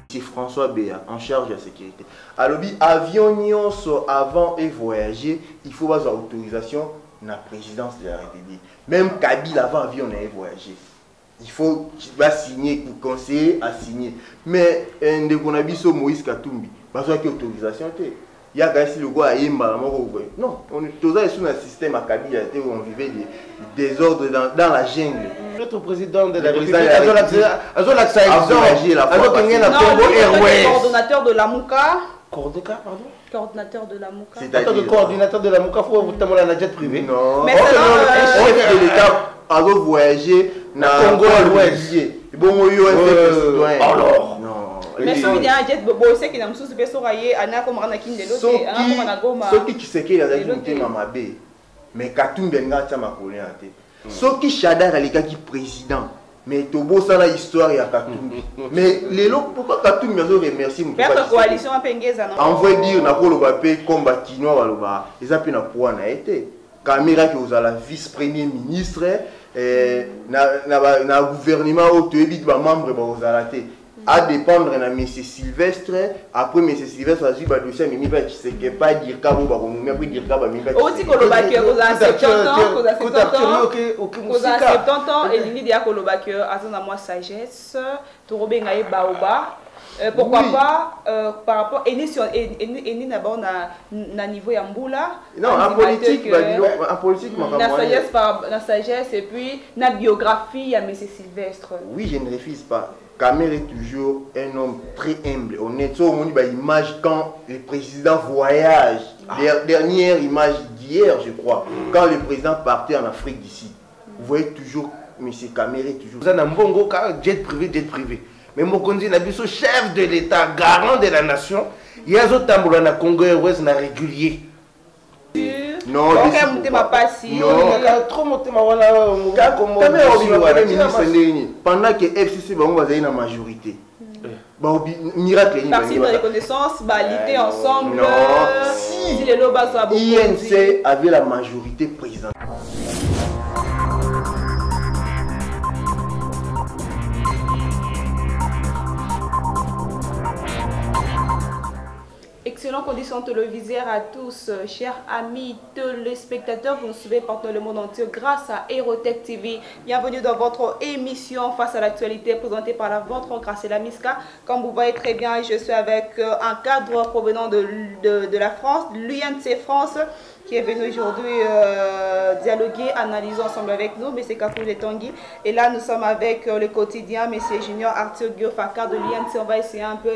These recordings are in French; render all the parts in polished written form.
C'est François Béa, en charge de la sécurité. Alors, avion nyonso avant et voyager, il faut avoir autorisation de la présidence de la République. Même Kabila avant avion et voyager. Il faut signer, pour conseiller à signer. Mais de Konabiso Moïse Katumbi, parce qu'il y a autorisation. Il y a quand le gars non, on est tous sous un système à Kabila où on vivait des désordres dans la jungle. Notre président de la République, coordonnateur de la Mouka. Coordonnateur de la Mouka. C'est-à-dire coordinateur de la Mouka, il faut vous demander un jet privé. Non. Mais chef de l'État a voyagé dans le Congo à l'Ouest. Bon, alors. Mais si il y a un jet, c'est qu'il y a un souci de sorailler, Anna comme Ranakin de l'autre, ceux qui se qui a ajouté Mamabé, mais Katumbi n'a pas collé. Ceux qui Chadar les gars qui président, mais Tobo ça la histoire il y a Katumbi. Mais les lots pourquoi Katumbi a remercié mon père coalition à Pengueza non. Envoie dire na ko loba pe combat kinois baloba, ils appellent na pouvoir na été. Caméra qui aux la vice-premier ministre na gouvernement au tuebi ba membre ba aux alaté. À dépendre de M. Sylvestre, après M. Sylvestre a dit que dossier mais il va pas dire qu'à vous après dire qu'à vous aussi Kolobaki vous a 70 ans, vous a 70 ans et il dit à Kolobaki à son moi sagesse, Torobenga et Baoba. Pourquoi oui. Pas par rapport et d'abord na niveau ya mbula non en politique na sagesse et puis na biographie ya M. Sylvestre. Oui, je ne refuse pas. Kamer est toujours un homme très humble, honnête. On a une image quand le président voyage. Dernière image d'hier, je crois, quand le président partait en Afrique d'ici. Vous voyez toujours M. Kamer est toujours. Vous avez un bon jet privé. Mais Mokonzi Nabiso, chef de l'État, garant de la nation, il y a d'autres tambours dans le Congo Ouest régulier. Non, pendant que FCC va une majorité. Miracle. Parce que la reconnaissance, lutter ensemble. Non, si l'INC avait la majorité présidentielle. Excellentes conditions télévisuelles à tous, chers amis téléspectateurs, vous nous suivez partout dans le monde entier grâce à Aerotech TV. Bienvenue dans votre émission Face à l'actualité présentée par la vôtre Gracella Miska. Comme vous voyez très bien, je suis avec un cadre provenant de la France, l'UNC France, qui est venu aujourd'hui dialoguer, analyser ensemble avec nous, M. Kakoulé Tanguy. Et là, nous sommes avec le quotidien, M. Junior Arthur Guiofaka de l'INC. On va essayer un peu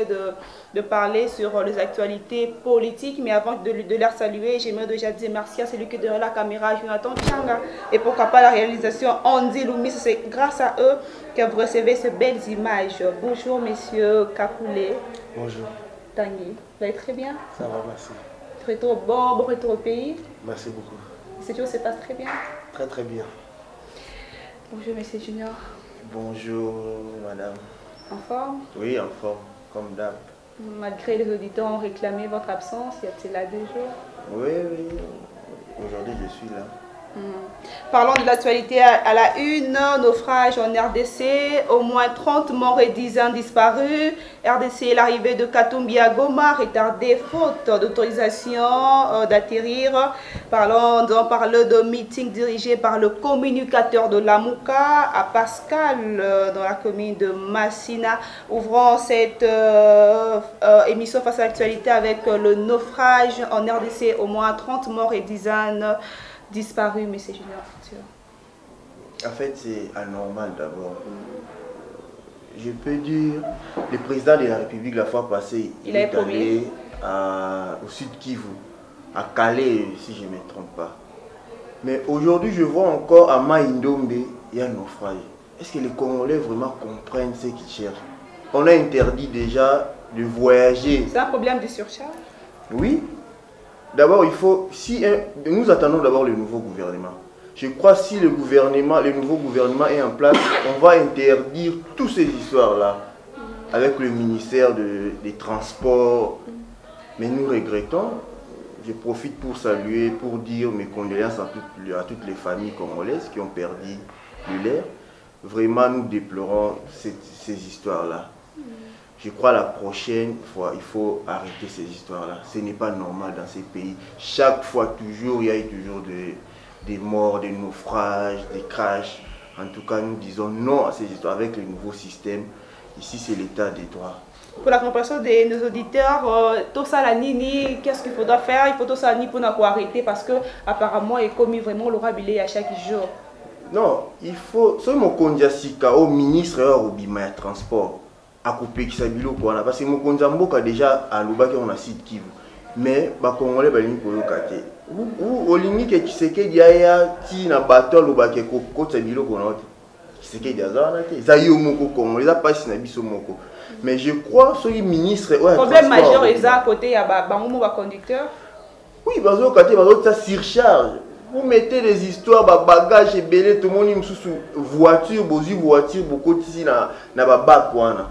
de parler sur les actualités politiques. Mais avant de leur saluer, j'aimerais déjà dire merci à celui qui est derrière la caméra, Jonathan Changa. Et pourquoi pas la réalisation Andy Loomis. C'est grâce à eux que vous recevez ces belles images. Bonjour, M. Kakoulé. Bonjour. Tanguy. Vous allez très bien? Ça va, merci. Retour bon retour au pays. Merci beaucoup. Cette chose se passe très bien. Très bien. Bonjour Monsieur Junior. Bonjour madame. En forme? Oui, en forme, comme d'hab. Malgré les auditeurs ont réclamé votre absence, y a-t-il là 2 jours? Oui. Aujourd'hui je suis là. Parlons de l'actualité à la une, naufrage en RDC, au moins 30 morts et 10 ans disparus. RDC, l'arrivée de Katumbi à Goma, retardée faute d'autorisation d'atterrir. On parle de meeting dirigé par le communicateur de la Mouka à Pascal dans la commune de Massina. Ouvrons cette émission face à l'actualité avec le naufrage en RDC, au moins 30 morts et 10 ans disparu, M. Junior Arthur. En fait, c'est anormal d'abord. Je peux dire, le président de la République, la fois passée, il est allé au sud Kivu, à Calais, si je ne me trompe pas. Mais aujourd'hui, je vois encore à Maïndombe, il y a un naufrage. Est-ce que les Congolais vraiment comprennent ce qu'ils cherchent? On a interdit déjà de voyager. C'est un problème de surcharge? Oui. D'abord, il faut, nous attendons d'abord le nouveau gouvernement. Je crois que si le nouveau gouvernement est en place, on va interdire toutes ces histoires-là avec le ministère des Transports. Mais nous regrettons, je profite pour saluer, pour dire mes condoléances à toutes les familles congolaises qui ont perdu de l'air. Vraiment, nous déplorons ces histoires-là. Je crois la prochaine fois, il faut arrêter ces histoires-là. Ce n'est pas normal dans ces pays. Chaque fois, toujours, il y a eu toujours des morts, des naufrages, des crashs. En tout cas, nous disons non à ces histoires avec le nouveau système. Ici, c'est l'état des droits. Pour la compréhension de nos auditeurs, tout ça, la nini, qu'est-ce qu'il faudra faire? Il faut tout ça pour nous arrêter parce que apparemment, il est commis vraiment le rabilé à chaque jour. Non, il faut. Ce Mokondiasika, au ministre au Bima Transport, à couper qui s'habille quoi. Parce que Mokondiambo a déjà à l'Oba qui on a site Kivu. Mais, les Congolais, ils ont été ou au limite, qui sait qu'il y a un bateau l'Oba qui est côté s'habille quoi. Qui sait qu'il y a un ils ont eu au Moko Congolais, ils ont pas si n'habillent au Moko. Mais je crois que ce ministre. Le problème majeur est à côté, il y a un conducteur. Oui, parce que ça surcharge. Vous mettez des histoires, bagages et belé, tout le monde sous voiture, beaucoup ici na bac wana.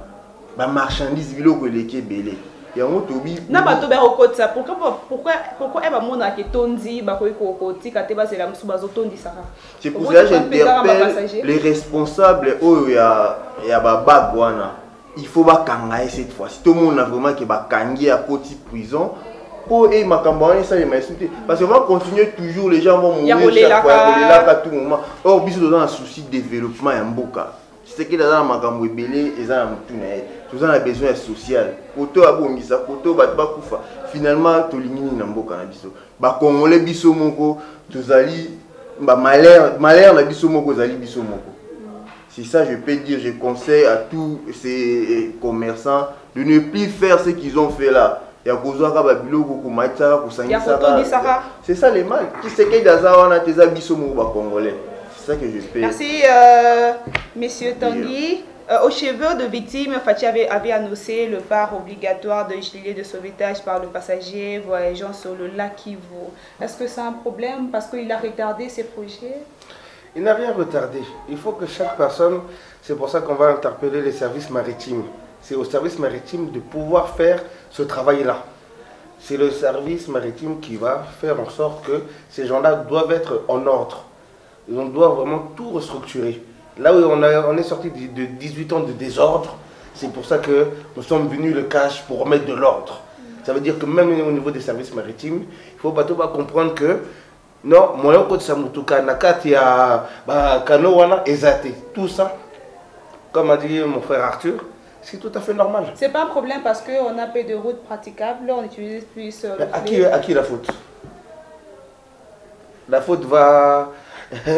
Ba marchandise vilo ko leke belé. Ya motobi. Na ba to ba okoti ça. Pourquoi e ba mona ke tondi ba ko okoti ka te ba c'est la musu bazo tondi ça. C'est pour ça que j'interpelle les responsables oyo ya ba bac wana. Il faut pas kangaye cette fois. Si tout le monde a vraiment que ba kangi à côté prison. Et ma campagne, ça m'a insulté. Parce que on va continuer toujours, les gens vont mourir chaque fois, à tout moment. Or, bis dans un souci de développement et mboka. C'est que dans ma campagne belé, ils ont tout ça a besoin social. Koto abongisa, koto batba kufa. Finalement, to limini na mboka na biso. Ba Congolais biso moko, tozali ba malheur na biso moko zali biso moko. C'est ça, je peux dire, je conseille à tous ces commerçants de ne plus faire ce qu'ils ont fait là. C'est ça les mal. Qui sait qu'il y a des congolais. C'est ça que je fais. Merci, Monsieur Tanguy. Au chevet de victimes, Fathi avait annoncé le part obligatoire de gilet de sauvetage par le passager voyageant sur le lac Kivu. Est-ce que c'est un problème parce qu'il a retardé ses projets? Il n'a rien retardé. Il faut que chaque personne, c'est pour ça qu'on va interpeller les services maritimes. C'est au service maritime de pouvoir faire ce travail-là. C'est le service maritime qui va faire en sorte que ces gens-là doivent être en ordre. Et on doit vraiment tout restructurer. Là où on est sorti de 18 ans de désordre, c'est pour ça que nous sommes venus le cash pour remettre de l'ordre. Ça veut dire que même au niveau des services maritimes, il faut pas comprendre que non, moi au côté Samutuka, Nakatia, Kanowana, Ezate, tout ça, comme a dit mon frère Arthur, c'est tout à fait normal. C'est pas un problème parce qu'on a peu de routes praticables, on utilise plus à qui la faute? La faute va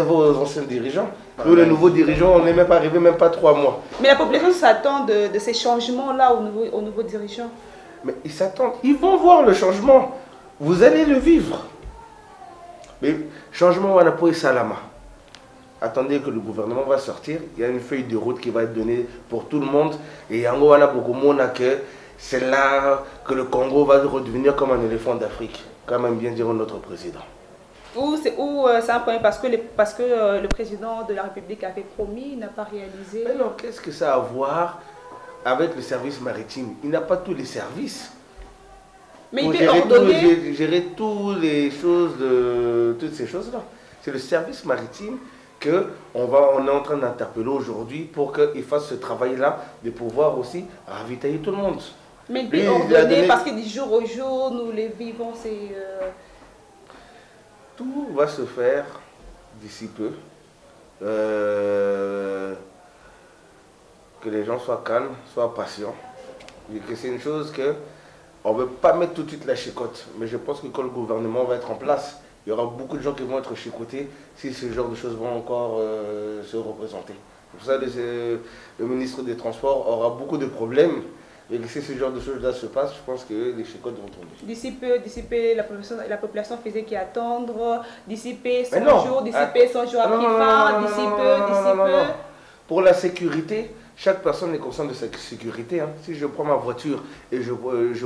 aux anciens dirigeants. Nous, les nouveaux dirigeants, on n'est même pas arrivé, même pas 3 mois. Mais la population s'attend de ces changements-là aux nouveaux dirigeants. Mais ils s'attendent, ils vont voir le changement. Vous allez le vivre. Mais changement, on a pas eu Salama. Attendez que le gouvernement va sortir, il y a une feuille de route qui va être donnée pour tout le monde. Et Yango a beaucoup de monde que c'est là que le Congo va redevenir comme un éléphant d'Afrique. Quand même bien dire notre président. Ou c'est un problème parce que le président de la République avait promis, il n'a pas réalisé. Mais non, qu'est-ce que ça a à voir avec le service maritime? Il n'a pas tous les services. Mais il peut ordonner. Gérer toutes ces choses-là. C'est le service maritime on est en train d'interpeller aujourd'hui pour qu'il fasse ce travail-là, de pouvoir aussi ravitailler tout le monde. Mais il peut ordonner parce que du jour au jour, nous les vivons, c'est... Tout va se faire d'ici peu. Que les gens soient calmes, soient patients. Et que c'est une chose qu'on ne veut pas mettre tout de suite la chicotte. Mais je pense que quand le gouvernement va être en place, il y aura beaucoup de gens qui vont être chicotés si ce genre de choses vont encore se représenter. Pour ça, le ministre des Transports aura beaucoup de problèmes. Et si ce genre de choses-là se passe, je pense que les chicottes vont tomber. D'ici peu, la population faisait qu'attendre. D'ici peu, 100 jours, d'ici peu, 100 jours après fin, d'ici peu. Pour la sécurité, chaque personne est consciente de sa sécurité. Hein. Si je prends ma voiture et je roule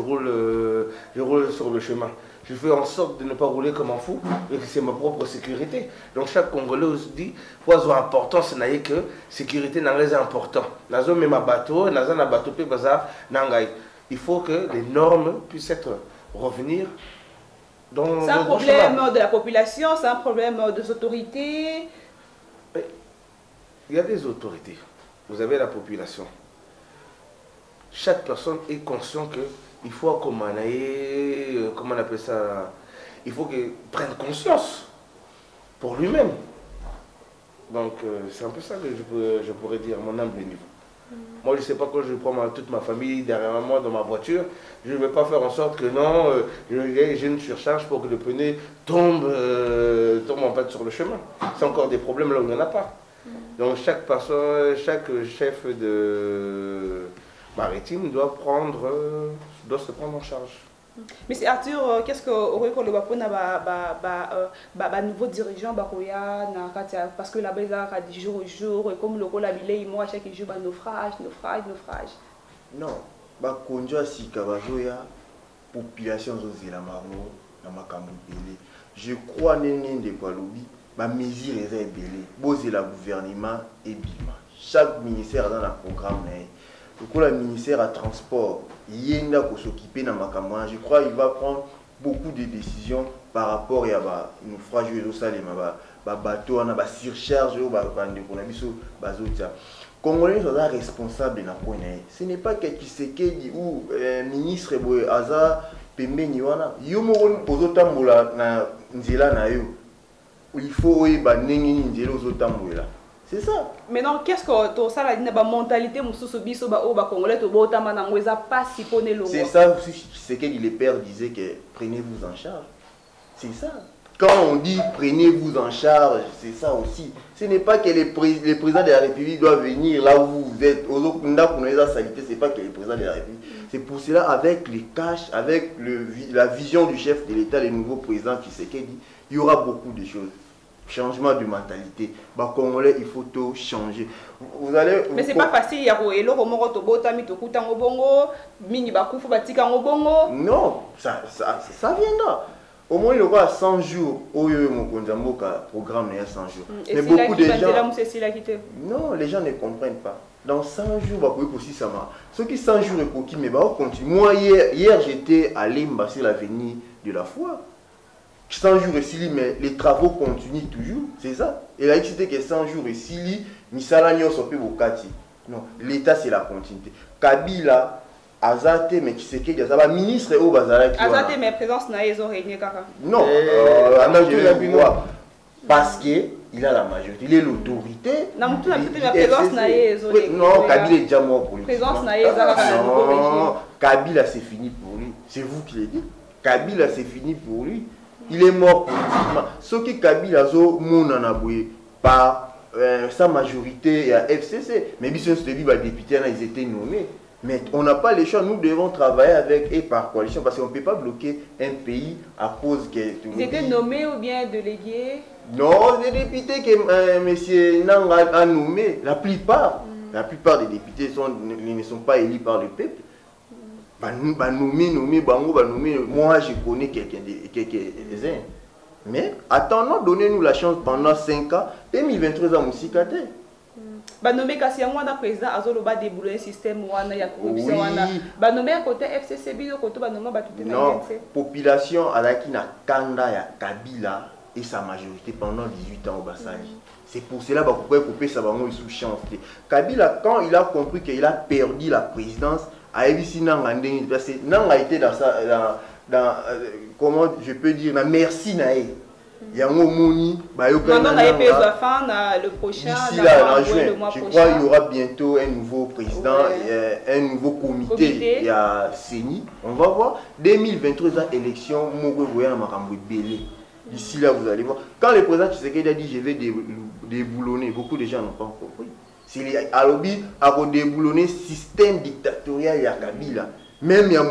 sur le chemin, je fais en sorte de ne pas rouler comme un fou, et c'est ma propre sécurité. Donc chaque Congolais se dit, faut important, ce n'est que sécurité n'est important. Il faut que les normes puissent revenir C'est un problème de la population, c'est un problème des autorités. Il y a des autorités. Vous avez la population. Chaque personne est conscient qu'il faut comment on appelle ça, il faut qu'il prenne conscience pour lui-même. Donc c'est un peu ça que je pourrais dire, mon humble niveau. Moi je ne sais pas, quand je prends toute ma famille derrière moi dans ma voiture, je ne vais pas faire en sorte que non, j'ai une surcharge pour que le pneu tombe en fait sur le chemin. C'est encore des problèmes là où il n'y en a pas. Donc chaque personne, chaque chef de maritime doit se prendre en charge. Mais c'est Arthur, qu'est-ce que le nouveau dirigeant parce que là-bas il a du jour au jour, et comme le rôle habillé, moi chaque jour naufrage. Non, konja si kabazoya population zozela marmo na makambo belé. Je crois nenge kwa lobi ba mesure eza ebele. Bozela gouvernement et bima. Chaque ministère dans le programme le ministère à transport, il s'occuper dans ma je crois qu'il va prendre beaucoup de décisions par rapport à une fragile bateau, on a surcharge, Congolais sont responsables de la. Ce n'est pas que Tshisekedi ou ministre Aza Pembeni wana. Yo mo pozotambola na nzela na yo. Il faut ba nengi nzela ozotambola. C'est ça. Maintenant, qu'est-ce que tu as dit la mentalité congolais pas si c'est ça, c'est que les pères disaient que prenez-vous en charge. C'est ça. Quand on dit prenez-vous en charge, c'est ça aussi. Ce n'est pas que les présidents de la République doivent venir là où vous êtes. C'est pas que les présidents de la République. C'est pour cela, avec les cash, avec la vision du chef de l'État, le nouveau président Tshisekedi, il y aura beaucoup de choses. Changement de mentalité. Congolais, il faut tout changer. Mais c'est pas facile. Non, ça viendra. Au moins, il y aura 100 jours. Programme il y a 100 jours. Mais beaucoup de gens. Non, les gens ne comprennent pas. Dans 100 jours, aussi ça marche. Ceux qui 100 jours est mais continue. Moi, hier j'étais à Limba sur l'avenue de la Foi. 100 jours ici, mais les travaux continuent toujours, c'est ça. Et là, c'était que 100 jours ici, non, l'État c'est la continuité. Kabila, Azate, mais tu sais qu'il y a un ministre au Bazaraki. Azate, mais présence n'a pas régné. Non, parce qu'il a la majorité, il est l'autorité. Non, Kabila est déjà mort pour lui. Présence n'a pas. Kabila c'est fini pour lui. C'est vous qui l'avez dit. Kabila c'est fini pour lui. Il est mort politiquement. Ce qui Kabila zo monanaboué par sa majorité à FCC. Mais bien sûr, les députés ils étaient nommés. Mais on n'a pas les choix. Nous devons travailler avec et par coalition parce qu'on ne peut pas bloquer un pays à cause que. Ils étaient nommés ou bien délégués? Non, les députés que M. Nang a nommés, la plupart des députés ne sont pas élus par le peuple. Moi je connais quelques-uns. Mais attendons, donnez-nous la chance pendant 5 ans. 2023 ans aussi. Nommé Kassiamouana président Azoloba débouler un système il y a corruption. Nommé à côté FCC, côté non, population à la Kina Kanda ya Kabila et sa majorité pendant 18 ans au Bassali. C'est pour cela que vous pouvez couper ça sous chance. Kabila, quand il a compris qu'il a perdu la présidence, a été dans comment je peux dire, na merci nae. Il y a un moni, le prochain. D'ici là, en juin, je crois qu'il y aura bientôt un nouveau président, un nouveau comité. Il y a CENI. On va voir. 2023 élection, d'ici là, vous allez voir. Quand le président Tshisekedi a dit je vais déboulonner, beaucoup de gens n'ont pas compris. À l'objet, à déboulonner système dictatorial et à Kabila. Même il y a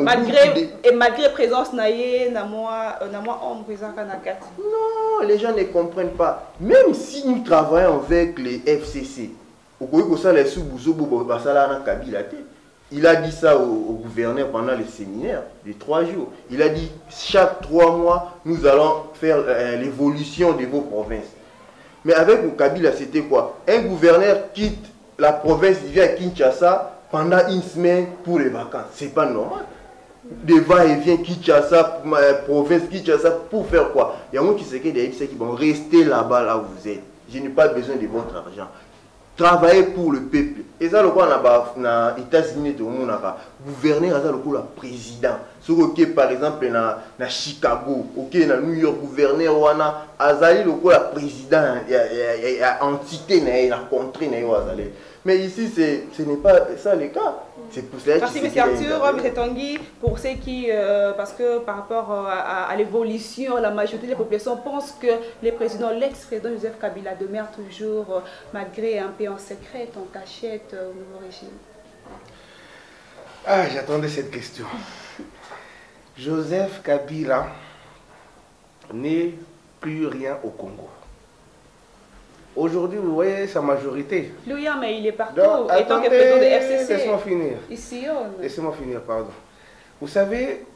malgré présence naïe, non, les gens ne comprennent pas. Même si nous travaillons avec les FCC, il a dit ça au gouverneur pendant le séminaire de 3 jours. Il a dit chaque 3 mois, nous allons faire l'évolution de vos provinces. Mais avec le Kabila, c'était quoi? Un gouverneur quitte la province, il vient à Kinshasa pendant une semaine pour les vacances. C'est pas normal. de va-et-vient Kinshasa, province Kinshasa, pour faire quoi? Il y a un qui sait qui vont rester là-bas, là où vous êtes. Je n'ai pas besoin de votre argent. Travailler pour le peuple. Et ça, le quoi, on a les États-Unis, tout le monde a gouverner, ça, le coup, le président. Si ok, par exemple, na Chicago, ok, na New York, gouverneur, wana, azali, le coup, le président, il y a entité, il y a contrée, mais ici, ce n'est pas ça le cas. C'est pour cela que merci, M. Arthur, M. Tanguy, pour ceux qui, parce que par rapport à l'évolution, la majorité des populations pensent que le président, l'ex-président Joseph Kabila demeure toujours, malgré un peu en secret, en cachette, au nouveau régime. Ah, j'attendais cette question. Joseph Kabila n'est plus rien au Congo. Aujourd'hui, vous voyez sa majorité. Lui, mais il est partout. Donc, étant que président de FCC. Laissez-moi finir. Ici, Laissez-moi finir, pardon. Vous savez,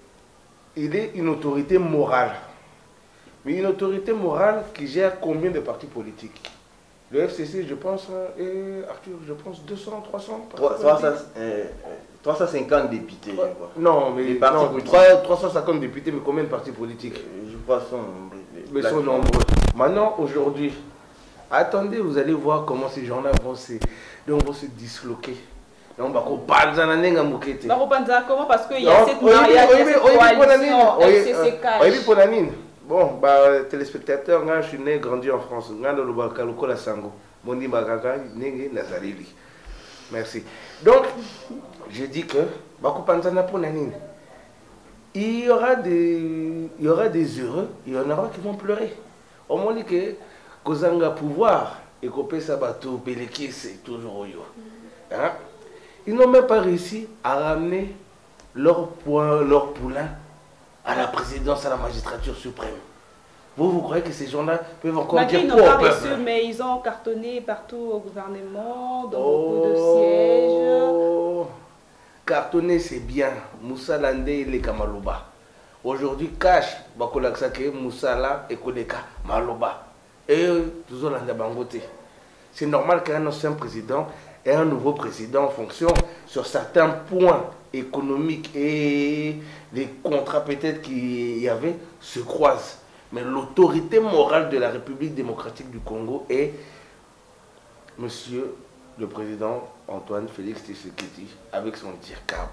il est une autorité morale. Mais une autorité morale qui gère combien de partis politiques? Le FCC, je pense, Arthur, je pense 200, 300 350 députés. Non, mais les partis non, 350 députés, mais combien de partis politiques? Je crois qu'ils sont nombreux. Maintenant, aujourd'hui, attendez, vous allez voir comment ces gens-là vont se disloquer. Donc, comment? Parce qu'il y a cette coalition FCC. Bon, téléspectateurs, je suis né, grandi en France. Merci. Donc, je dis que il y aura des heureux, il y en aura qui vont pleurer. Au moins que Kozanga pouvoir et que ça bateau Peleki, c'est toujours yo. Hein? Ils n'ont même pas réussi à ramener leur poulain à la présidence, à la magistrature suprême. Vous croyez que ces gens-là peuvent encore dire quoi? Ils n'ont pas reçu, mais ils ont cartonné partout au gouvernement, dans beaucoup de sièges. Cartonner, c'est bien. Moussa Lande et les Kamaluba. Aujourd'hui, cash, Bakolaksake, Moussala et Kodeka Maloba. Et toujours l'Anda Bangote. C'est normal qu'un ancien président et un nouveau président en fonction sur certains points économiques et les contrats peut-être qu'il y avait se croisent. Mais l'autorité morale de la République démocratique du Congo est Monsieur le Président Antoine Félix Tshisekedi avec son DIRCAB,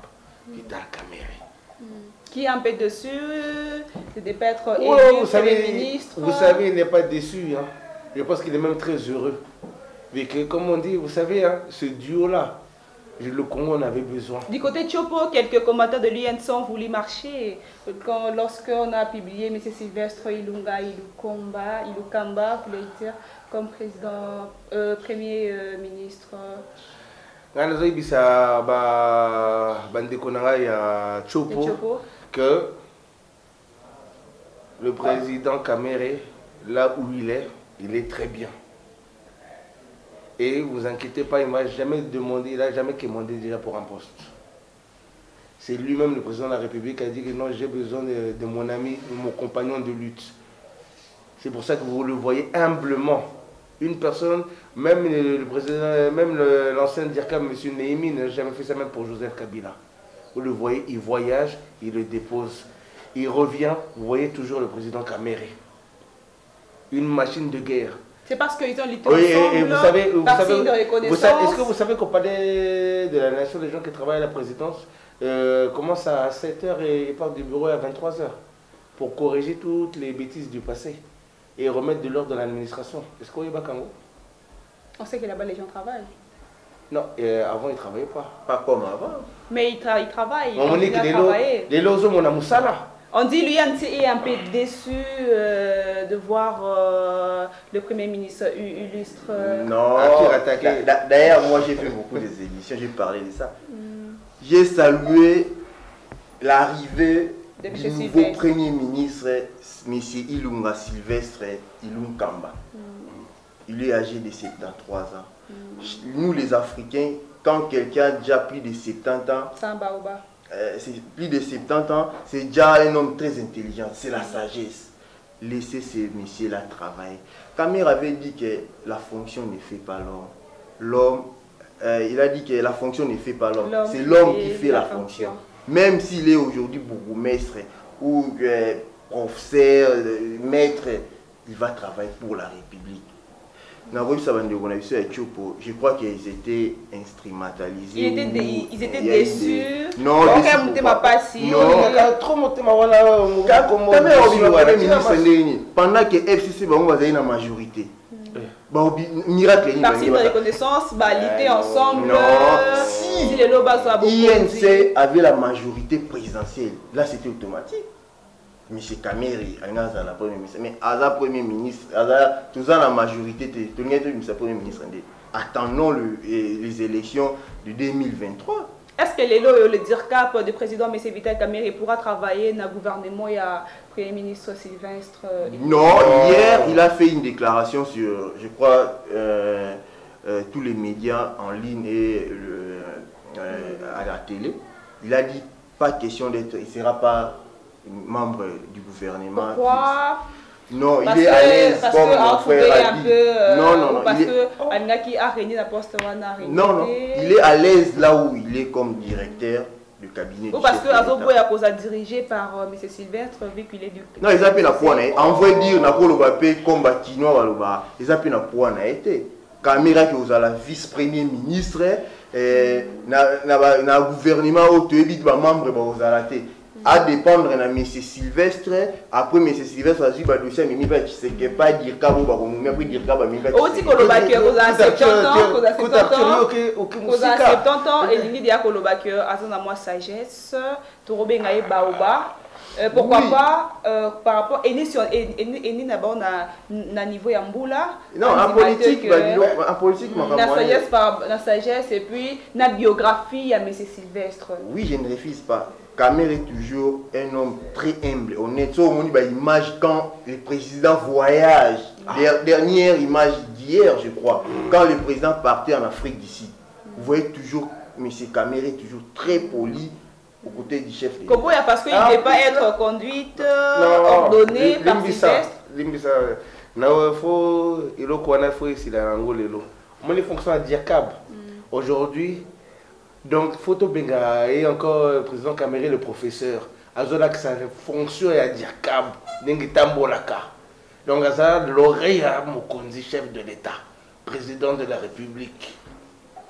Vital Kamerhe. Qui est un peu dessus, c'est de pas être élu Premier ministre. Vous savez, il n'est pas déçu. Hein. Je pense qu'il est même très heureux. Mais que, comme on dit, vous savez, hein, ce duo-là, le Congo en avait besoin. Du côté de Chopo, quelques commentaires de l'UNC ont voulu marcher. Lorsqu'on a publié M. Sylvestre Ilukamba, vous voulez dire, comme président, Premier ministre. Que le président Kamerhe, là où il est très bien. Et vous inquiétez pas, il m'a jamais demandé, il n'a jamais demandé déjà pour un poste. C'est lui-même le président de la République qui a dit que non, j'ai besoin de mon ami, de mon compagnon de lutte. C'est pour ça que vous le voyez humblement. Une personne, même le président, même l'ancien DIRCAB, M. Néhémi, n'a jamais fait ça même pour Joseph Kabila. Vous le voyez, il voyage, il le dépose. Il revient, vous voyez toujours le président Kamerhe. Une machine de guerre. C'est parce qu'ils ont lutté ensemble, et vous savez, de reconnaissance. Est-ce que vous savez qu'au palais de la nation, les gens qui travaillent à la présidence commencent à 7h et partent du bureau à 23h pour corriger toutes les bêtises du passé et remettre de l'ordre dans l'administration. Est-ce qu'on y va Kango? On sait que là-bas les gens travaillent. Non, avant ils ne travaillaient pas. Pas comme avant. Mais ils travaillent. On dit que les lots mon amoussala. On dit lui est un peu déçu de voir le Premier ministre illustre. Non, d'ailleurs moi j'ai fait beaucoup des émissions, j'ai parlé de ça. J'ai salué l'arrivée du nouveau Premier ministre, M. Ilunga Sylvestre Ilunkamba. Il est âgé de 73 ans. Nous les Africains, quand quelqu'un a déjà plus de 70 ans, c'est plus de 70 ans, c'est déjà un homme très intelligent, c'est la sagesse. Laissez ces messieurs-là travailler. Kamerhe avait dit que la fonction ne fait pas l'homme. Il a dit que la fonction ne fait pas l'homme, c'est l'homme qui fait la fonction. même s'il est aujourd'hui bourgmestre ou professeur, maître, il va travailler pour la République. Je crois qu'ils étaient instrumentalisés. Ils étaient déçus. Non, trop pendant que FCC va une majorité. Miracle. Parce qu'ils ont des connaissances, lutter ensemble. Si l'INC avait la majorité présidentielle, là c'était automatique. M. Kamere, la Premier ministre, mais Aza Premier ministre, tout ça la majorité, tout le monde est Premier ministre. Attendons les élections de 2023. Est-ce que le DIRCAP du président M. Vital Kamere pourra travailler dans le gouvernement et à Premier ministre Sylvestre? Non, hier il a fait une déclaration sur, je crois, tous les médias en ligne et à la télé. Il a dit pas question d'être, il ne sera pas membre du gouvernement. Pourquoi? Non, il est à l'aise comme mon frère a dit. Non, parce que qui a régné la poste. Non, il est à l'aise là où il est comme directeur du cabinet. Ou parce que Azobo est à cause dirigé par M. Sylvestre, vu qu'il est du. Non, ils appellent la pointe. En vrai dire, Nakolo Bapé, comme Batinois, ils appellent la pointe. Caméra qui est la vice-premier ministre, na gouvernement où tu es membre de à dépendre de M. Sylvestre. Après M. Sylvestre a dit que dossier mais il sais que pas dire qu'à vous mais après dire qu'à vous aussi Kolobaki vous a 70 ans et l'idée de Kolobaki azana moi sagesse to robenga e baoba. Pourquoi pas par rapport eni d'abord na niveau ya mbula. Non, en politique la sagesse et puis na biographie ya M. Sylvestre. Oui, je ne refuse pas. Kamere est toujours un homme très humble, honnête. On a une image quand le président voyage. Dernière image d'hier, je crois, quand le président partait en Afrique d'ici. Vous voyez toujours M. Kamere toujours très poli aux côtés du chef de l'État. Parce qu'il ne devait pas être conduite, ordonnée par Sylvestre. Il fonctionne à Diakab. Aujourd'hui, donc, Photo Benga et encore le président Kamere, le professeur, Azola que sa fonction est à Diakab, Nengitambolaka. Donc, Azola l'oreille à Mokonzi, chef de l'État, président de la République.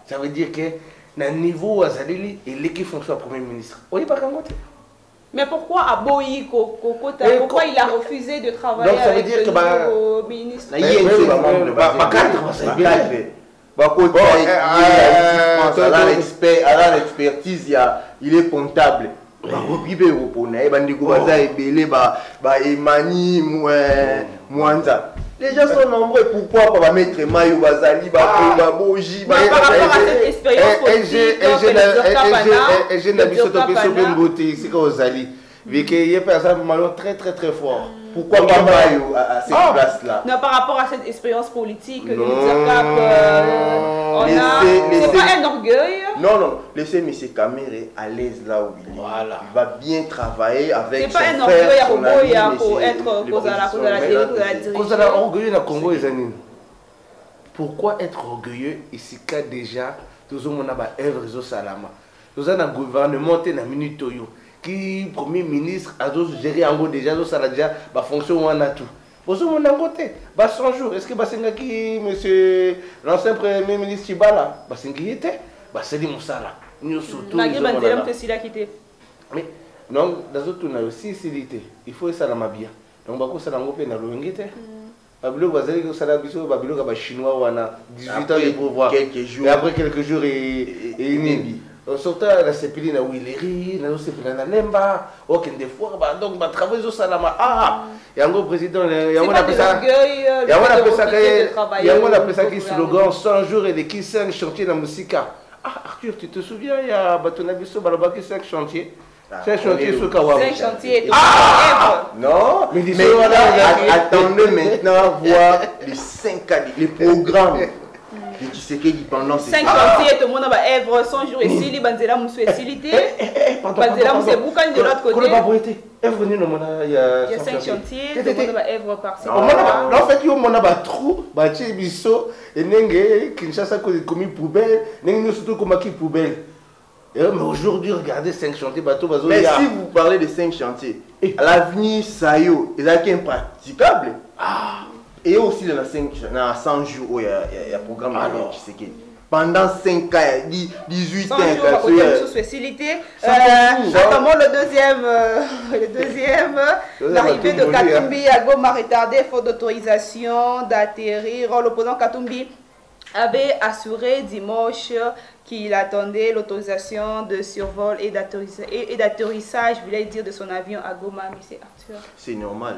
Ça veut dire que, dans le niveau Azalili, il est qui fonctionne Premier ministre. Oui, pas quand mais pourquoi à Boyi, pourquoi il a refusé de travailler avec le nouveau ministre? À l'expertise, il est comptable. Les gens sont nombreux, pourquoi pas mettre Mayo Bazali, Baboji, par rapport à cette expérience très très très fort. Pourquoi pas Mayo à cette place-là? Non, par rapport à cette expérience politique, c'est pas un orgueil. Non, laissez M. Kamere à l'aise là où il est. Voilà. Il va bien travailler avec son frère. C'est pas un orgueil à être cause à la orgueilleux dans le Congo, les amis. Pourquoi être orgueilleux ici qu'a déjà tout le monde a œuvre réseau Salama. Nous avons un gouvernement qui est minute qui premier ministre a géré en gros déjà ça déjà ba fonction on a tout. Pour ce monde en côté, 100 jours. Est-ce que Basenga monsieur l'ancien premier ministre Chibala, Basenga était, c'est dit Moussala. Nous surtout. Mais non, dans autres on a aussi cité. Il faut ça la mabia. Donc bako ça lango pe na loingete. Babilo bazali ko sala biso babilo ka ba chinois wana 18 ans de pouvoir. Quelques jours. Et après quelques jours et inébi. Surtout la Sepili na Willeri, na Sepili na Lemba, aucun des fois donc ba travailler au Salama. Yango président yango appelle ça qui slogan 100 jours et qui 5 chantiers dans Musika. Arthur, tu te souviens il y a Batonabiso Balabaki 5 chantiers. 5 chantiers sur Kawa. 5 chantiers. Non, mais attendez maintenant voir les 5 cas, les programmes. Tu sais qu'il pendant 5 chantiers, tout le monde a œuvre 100 jours ici, les banzela moussou et silité. Banzela moussou boucan de l'autre côté. Il y a 5 chantiers, tout le monde a œuvre par-ci. En fait, il y a un trou, il y a biso, et Kinshasa comme poubelle, surtout comme qui poubelle. Mais aujourd'hui, regardez 5 chantiers bateaux. Mais si vous parlez de 5 chantiers, l'avenir Sayo, il est impraticable. Et aussi dans 100 jours où il y a un programme qui s'est pendant 5 ans, 18 ans. Sous spécialité. Notamment le deuxième, l'arrivée de Katumbi à Goma retardé, faute d'autorisation d'atterrir. L'opposant Katumbi avait assuré dimanche qu'il attendait l'autorisation de survol et d'atterrissage, je voulais dire, de son avion à Goma, M. Arthur. C'est normal.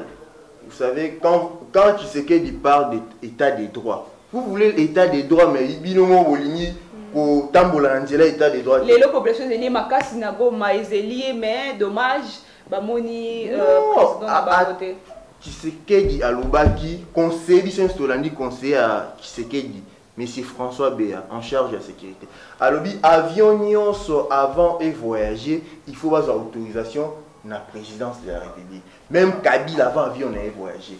Vous savez, quand Tshisekedi parle d'état des droits, vous voulez l'état des droits, mais binomo bolini pour tambola angela état des droits. Les populations zeli makasi na Goma ezeli, mais dommage bamoni président na bakote. Tshisekedi alobaki conseiller Saint Stolandi conseiller à Tshisekedi. Monsieur François Béa, en charge de la sécurité. Alors, avion nyonso avant et voyager, il faut avoir autorisation de la présidence de la République. Même Kabila avant avion et voyager.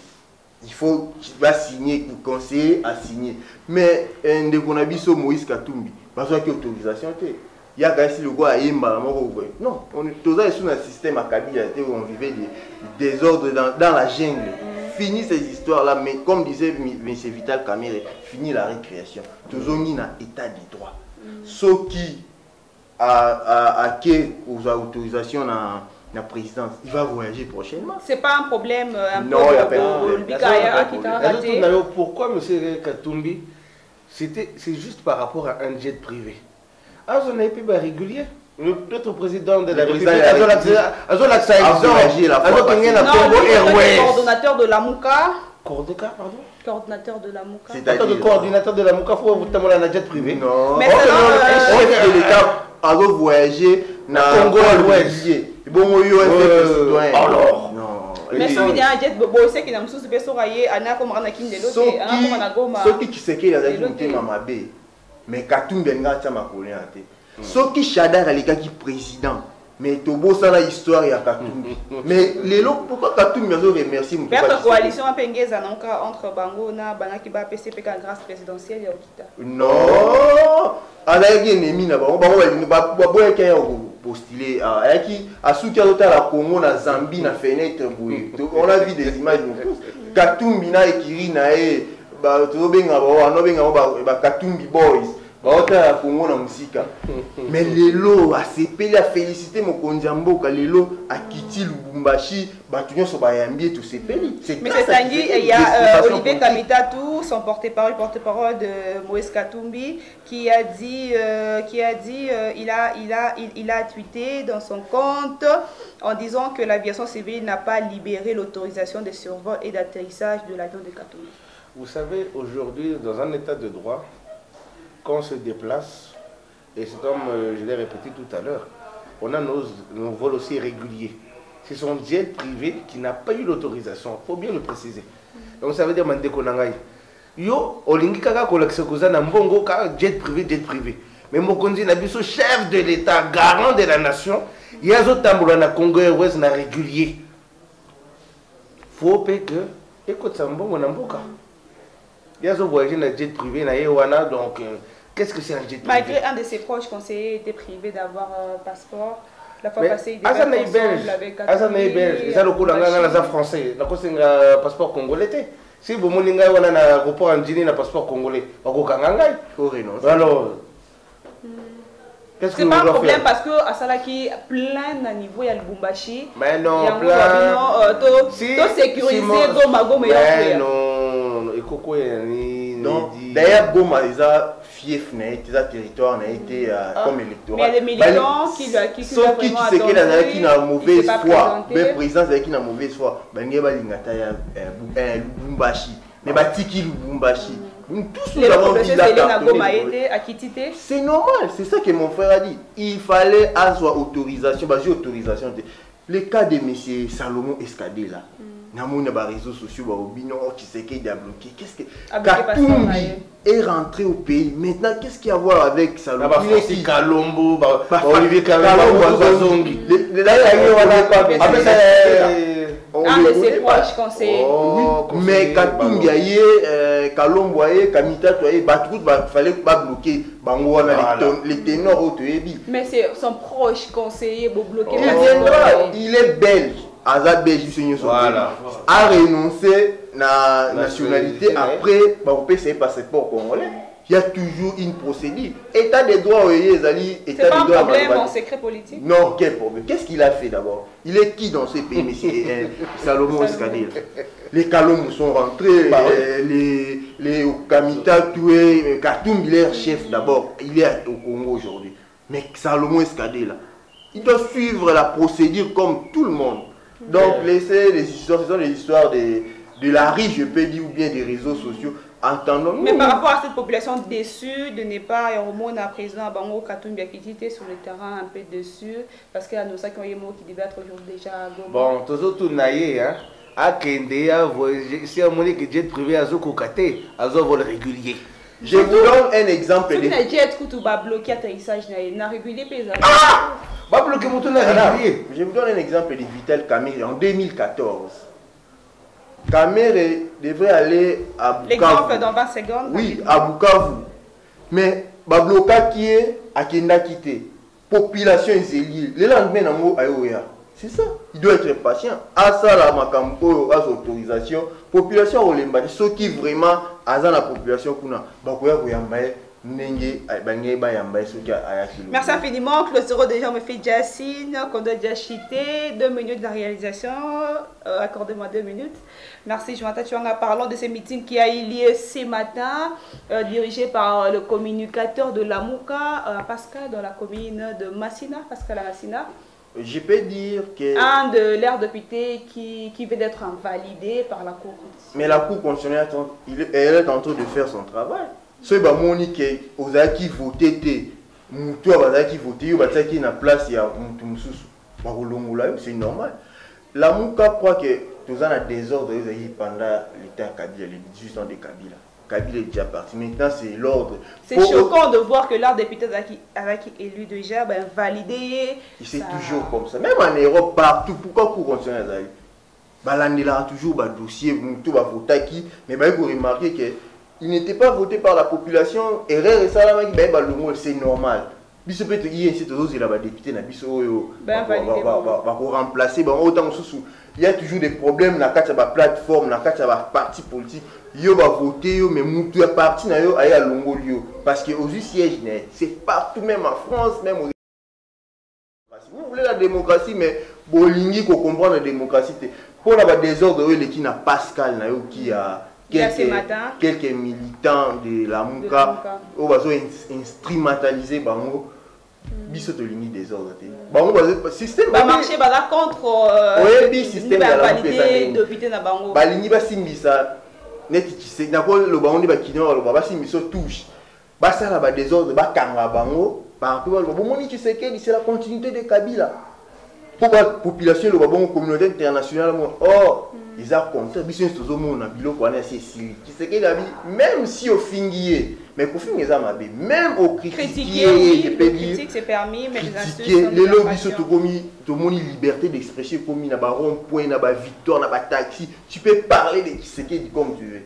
Il faut signer, le conseiller a signé. Mais de Konabiso Moïse Katumbi, parce qu'il y a autorisation. Il y a quand le gars à Yemba, non, on est tous sous un système à Kabila où on vivait des désordres dans la jungle. Fini ces histoires-là, mais comme disait M. Vital Kamerhe, fini la récréation. Toujours mis dans l'état du droit. Ceux qui ont autorisation dans la présidence, il va voyager prochainement. C'est pas un problème. Non, il n'y a pas de problème. Pourquoi M. Katumbi, c'est juste par rapport à un jet privé. Ah, on n'a pas régulier. Notre président de la République a coordonnateur de la Mouka. Coordonnateur de la Mouka. C'est-à-dire le coordinateur de la Mouka, il faut vous demander un jet privé. Non. Mais un chef de l'État a voyagé dans le Congo à l'Ouest. Bon, il y a alors. Mais si il y a un jet, c'est qu'il y a un souci de sorailler, Anna comme Ranakin de l'autre, ceux qui sait qu'il y a des gens Mamabé, mais Katumbi Ngata m'a collé en tête. Ceux qui Chadar les gars qui président, mais Tobo ça la histoire il y a Katumbi. Mais les lots pourquoi Katumbi a remercié mon père. Coalition à Penguez entre Bango na Banaki ba PCP grâce présidentielle ya Okita. Non. Ala yaki ennemi na bango ba boya ki postuler ayaki asuki azota la Congo na Zambie na fenêtre boye. On a vu des images de Katumbi na ekiri na e ba tobenga ba no benga ba Katumbi boys. Mais Lelo a sepeli a félicité mon Kondiamboka, Lelo a quitté Lubumbashi, Batunyo Sobayambi et tout sepeli. Mais c'est Tanguy, il y a Olivier Kamitatou, son porte-parole de Moïse Katumbi, qui a dit, il a tweeté dans son compte en disant que l'aviation civile n'a pas libéré l'autorisation de survol et d'atterrissage de l'avion de Katumbi. Vous savez, aujourd'hui, dans un état de droit, quand on se déplace, et c'est comme je l'ai répété tout à l'heure, on a nos vols aussi réguliers. C'est son jet privé qui n'a pas eu l'autorisation, il faut bien le préciser. Donc ça veut dire Mandeko Nangai. Yo, Olingi Kaka Kolaksekoza Nambongo, jet privé. Mais Mokonzi Nabiso, chef de l'État, garant de la nation, il y a d'autres tambours na Congo Airways na régulier. Faut que, écoute, ça Mbongo Namboka. Il y a d'autres voyages na jet privé, na Yewana, donc. Qu'est-ce que c'est un jet privé? Malgré un de ses proches conseillers était privé d'avoir un passeport. La fois passée, il était belge. Azan est belge. Ils ont le coup d'un français. Il a un passeport congolais. Si vous avez un aéroport en Guinée, un passeport congolais, vous avez un faut renoncer. Alors, c'est pas un problème parce que à Salaki, plein à niveau, il y a le Bumbashi. Mais non, plein. Tout sécurisé, Goma, mais non, d'ailleurs, Goma, ils ont fief, ils ont territoire, ils ont été comme électoral. Mais il y a des militants qui sont qui sais qu'il y a qui n'a mauvaise foi, le président qui n'a mauvaise foi, il y a un Bumbashi, mais il y a Tiki Lubumbashi. Tous nous avons dit c'est normal, c'est ça que mon frère a dit. Il fallait avoir autorisation, autorisation. Le cas de M. Salomon Escadé là, dans les réseaux sociaux, qui sait qu'il a bloqué. Qu'est-ce que Katumbi est rentré au pays. Maintenant, qu'est-ce qu'il y a à voir avec Salomon? Un de ses proches conseillers. Oh, oui, mais Katumbi aye, Kalombo aye, Kamita aye, Batrout, fallait pas bloquer. Les ténors au Tébi. Mais c'est son proche conseiller pour bloquer. Il est belge. Azad belge, voilà. A renoncé à la nationalité après, on peut ses passeports congolais. Il y a toujours une procédure. État des droits, c'est pas un problème en secret politique. Non, quel problème? Qu'est-ce qu'il a fait d'abord? Il est qui dans ce pays? Mais c'est Salomon Escadé. Les Kalomou sont rentrés, les Okamita tués, Katoum, il est chef d'abord. Il est au Congo aujourd'hui. Mais Salomon Escadé, là, il doit suivre la procédure comme tout le monde. Donc, laissez les histoires, ce sont les histoires de la rue, je peux dire, ou bien des réseaux sociaux. Mais par rapport à cette population déçue de ne pas y avoir à présent Bango Katumbi Akitité sur le terrain un peu déçu parce qu'il y a nos sacs qui devaient être aujourd'hui déjà à Goma. Bon, tout naïe, hein. À Kende, si on dit que jet privé a Zokokate, a vol régulier. Je vous donne un exemple. Si le jet qui va bloquer l'atterrissage, n'a régulier pas. Ah! Va bloquer mon tour régulier. Je vous donne un exemple de Vital Kamerhe en 2014. Kamerhe devrait aller à Bukavu. L'exemple dans 20 secondes. Oui, à Bukavu. Mais Babloka qui est à Kenda quitté. Population est liée. Le lendemain, c'est ça. Il doit être patient. À ça, la Makambo, à autorisation. Population Olemba. Ceux qui vraiment, à la population, merci infiniment. Clôture déjà me fait Jacine, qu'on doit déjà chiter. 2 minutes de la réalisation. Accordez-moi 2 minutes. Merci Joanta Chuanga. Parlons de ce meeting qui a eu lieu ce matin, dirigé par le communicateur de la Mouka, Pascal, dans la commune de Massina, Pascal à Massina. Je peux dire que... Un de leurs députés qui vient d'être invalidé par la Cour constitutionnelle. Mais la Cour constitutionnelle, elle est en train de faire son travail. Ce qui qui voté, c'est normal. La Mouka croit que nous avons un désordre pendant l'état Kabila, les 18 ans de Kabila. Kabila est déjà parti. Maintenant, c'est l'ordre. C'est choquant de voir que leur député avec élu déjà, validé. C'est toujours comme ça. Même en Europe, partout. Pourquoi Cour constitutionnelle il a toujours un dossier, tout va voter qui. Mais il faut remarquer que il n'était pas voté par la population. Erreur et ça, c'est normal. Il y a toujours des problèmes dans la plateforme, dans la parti politique. Il va voter, mais il parti parce que aux sièges, c'est partout, même en France, même aux... Vous voulez la démocratie, mais Bolingi qu'on comprend la démocratie. Pour avoir des ordres, qui n'a Pascal qui a quelques militants de la Mouka qui ont instrumentalisé Bango. Biso to limite des ordres. Bango système va marcher contre système de la député na Bango. Balingi ba simbisa neti kise na ko lo bango ba kino lo ba simbiso touche. Ba ça là ba désordre ba kanga Bango par rapport au moni qui c'est la continuité de Kabila. Pour la population le bon communauté internationale ils ont compté biso tozo mona biloko wana c'est si qui c'est que même si au fingier mais pour finir ça mabé même au critiquer critique c'est permis mais les insultes les lobbies sont commis de mon liberté d'expression commis na ba rond point na ba victoire na ba taxi tu peux parler de qui c'est que comme tu veux.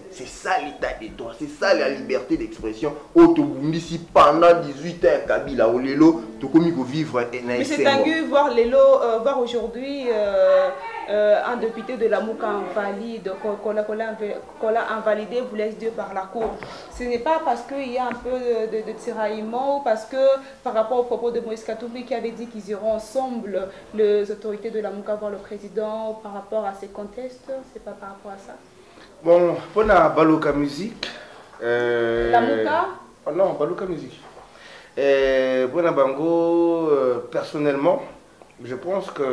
C'est ça l'état des droits, c'est ça la liberté d'expression. Autobundisi pendant 18 ans Kabila au Lelo, tu commis vivre. Mais c'est dingue voir Lelo, voir aujourd'hui un député de la Mouka invalide, qu'on l'a invalidé, vous laisse Dieu par la cour. Ce n'est pas parce qu'il y a un peu de tiraillement ou parce que par rapport au propos de Moïse Katumbi qui avait dit qu'ils iront ensemble, les autorités de la Mouka voir le président par rapport à ces contestes, c'est pas par rapport à ça. Bon, pour la Baluka musique. La Mouka? Oh non, Baluka musique. Pour la Bango, personnellement, je pense que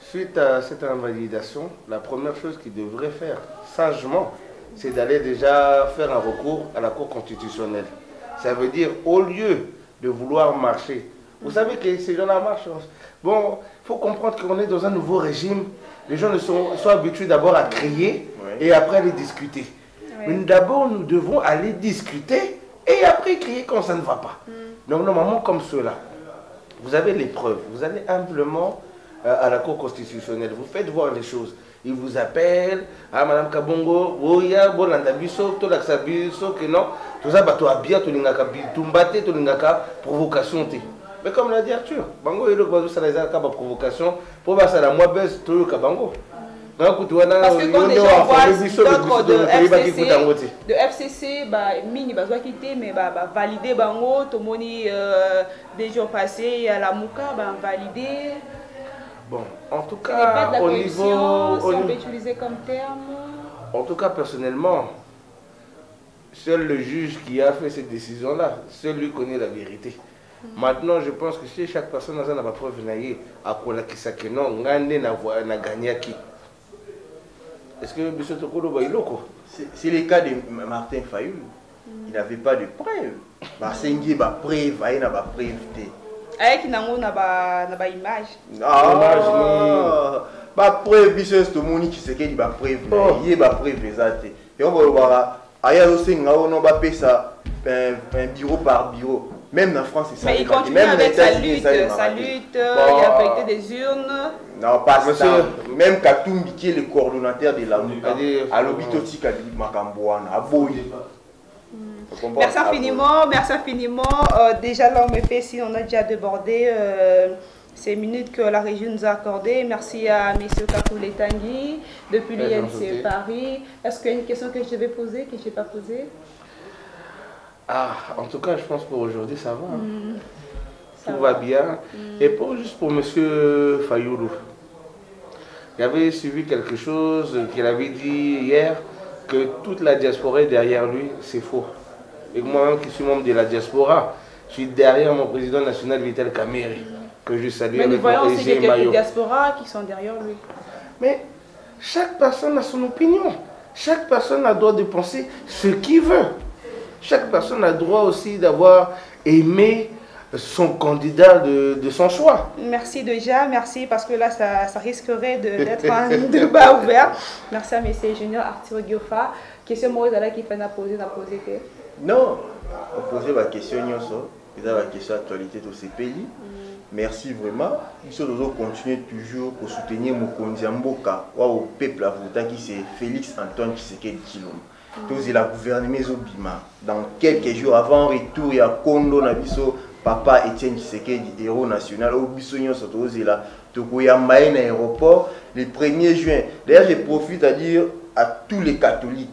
suite à cette invalidation, la première chose qu'il devrait faire sagement, c'est d'aller déjà faire un recours à la Cour constitutionnelle. Ça veut dire, au lieu de vouloir marcher, vous savez que ces gens-là marchent. Bon, il faut comprendre qu'on est dans un nouveau régime. Les gens sont habitués d'abord à crier et après aller discuter. Mais d'abord, nous devons aller discuter et après crier quand ça ne va pas. Donc, normalement, comme cela, vous avez les preuves. Vous allez humblement à la Cour constitutionnelle. Vous faites voir les choses. Ils vous appellent, ah Madame Kabongo, Oya, Bolanda Biso, Tolaksa Biso, que non, tout ça, tu as bien, tu n'as tumbate, tu n'as pas provocation. Mais comme l'a dit Arthur, Bango, il a des provocation, pour voir ça, la moi baisse, tout le Kabango. Parce que quand les gens voient d'autres de FCC, mini va quitter, mais valider Bango, tout le monde des jours passés à la Mouka, valider. Bon, en tout cas, au niveau, si on peut utiliser comme terme. En tout cas, personnellement, seul le juge qui a fait cette décision-là, seul lui connaît la vérité. Maintenant, je pense que si chaque personne n'a pas preuve à quoi non, n'a gagné qui. Est-ce que M. Tokolo va y loco? C'est le cas de Martin Fayoul. Il n'avait pas de preuve. Basengi ba preuve, il n'a pas preuve. Avec une image. Ah, ba preuve biso to moni qui se que ba preuve. Il ba preuve exacte. Et on va voir aya osenga ono ba pesa un bureau par bureau. Même en France, c'est ça. Mais il continue avec sa lutte, il a affecté des urnes. Non, pas ça. Même Katumbi, qui est le coordonnateur de la MOUCA, à l'Obitoti Kadib Makambouana, à Boyi. Merci infiniment, merci infiniment. Déjà là, on me fait si on a déjà débordé ces minutes que la région nous a accordées. Merci à M. Kakoulé Tanguy, depuis l'INC Paris. Est-ce qu'il y a une question que je vais poser, que je n'ai pas posée? Ah, en tout cas, je pense pour aujourd'hui, ça va. Tout va bien. Et juste pour M. Fayoulou, il avait suivi quelque chose qu'il avait dit hier, que toute la diaspora est derrière lui, c'est faux. Et moi-même qui suis membre de la diaspora, je suis derrière mon président national Vital Kamerhe, que je salue. Mais nous voyons aussi qu'il y a quelques diasporas qui sont derrière lui. Mais chaque personne a son opinion. Chaque personne a le droit de penser ce qu'il veut. Chaque personne a le droit aussi d'avoir aimé son candidat de son choix. Merci déjà, merci parce que là ça risquerait d'être un débat ouvert. Merci à M. Junior Arthur Giofa. Question moi qui fait poser. Non, on posait la question la question actualité de ces pays. Merci vraiment. Nous devons continuer toujours pour soutenir Mokonzi Mboka, au peuple à qui c'est Félix Antoine Tshisekedi Tshilombo. Tous la gouvernement Zobima. Dans quelques jours avant retour, il y a Kondo Nabiso, Papa Etienne Tshisekedi, héros national, au Bissonio Sotozela, Tokoyamaï aéroport, le 1er juin. D'ailleurs, je profite à dire à tous les catholiques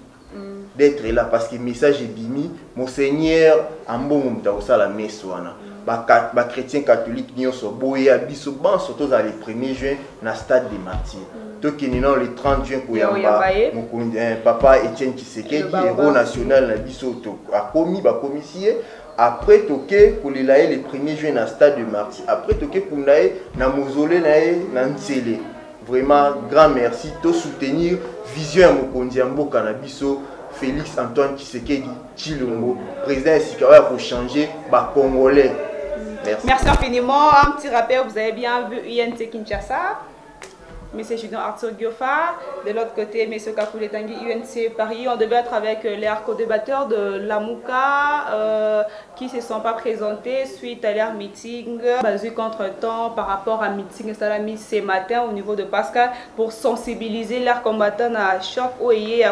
d'être là parce que le message est bimi. Monseigneur Ambongo Mtaosa la Messoana. Les chrétiens catholiques sont boyés à Bissoban, surtout dans le 1er juin, dans le stade des martyrs. Tokenino le 30 juin, Papa Etienne Tshisekedi, héros national, a commis commissaire. Après toke pour le 1er juin dans le stade des martyrs. Après toke pour le mausolée na Ntsele. Vraiment grand merci. To soutenir vision Mokonzi Mboka na biso. Félix Antoine Tshisekedi Tshilombo, président Sikawa pour changer les Congolais. Merci. Merci infiniment. Un petit rappel, vous avez bien vu INC Kinshasa, M. Junior Arthur Giofa, de l'autre côté M. Kakoulé Tanguy, UNC Paris. On devait être avec les co-débatteurs de la MOUCA qui ne se sont pas présentés suite à leur meeting. Basé contre-temps par rapport à meeting installé ce matin au niveau de Pascal pour sensibiliser leurs combattants à choc et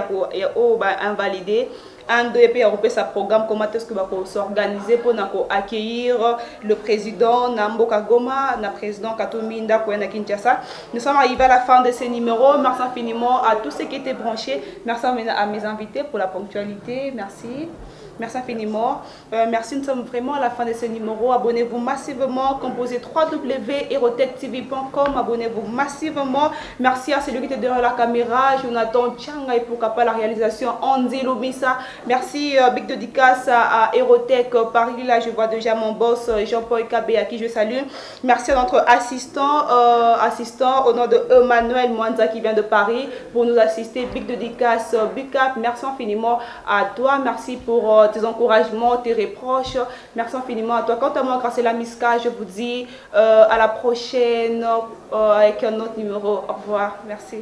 invalidé. Un DP a repris sa programme, comment est-ce que va s'organiser pour accueillir le président Namboka Goma, le président Katominda Kouena Kinshasa. Nous sommes arrivés à la fin de ces numéros. Merci infiniment à tous ceux qui étaient branchés. Merci à mes invités pour la ponctualité. Merci. Merci infiniment. Merci, nous sommes vraiment à la fin de ce numéro. Abonnez-vous massivement. Composez www.erotech-tv.com. Abonnez-vous massivement. Merci à celui qui était derrière la caméra, Jonathan Tchanga, et pour la réalisation, Andy Lobissa. Merci, big dédicace à Erotech Paris. Là, je vois déjà mon boss Jean-Paul Kabé, à qui je salue. Merci à notre assistant au nom de Emmanuel Mwanza qui vient de Paris pour nous assister. Big dédicace, big up. Merci infiniment à toi. Merci pour tes encouragements, tes reproches. Merci infiniment à toi. Quant à moi, grâce à la Miska, je vous dis à la prochaine avec un autre numéro. Au revoir. Merci.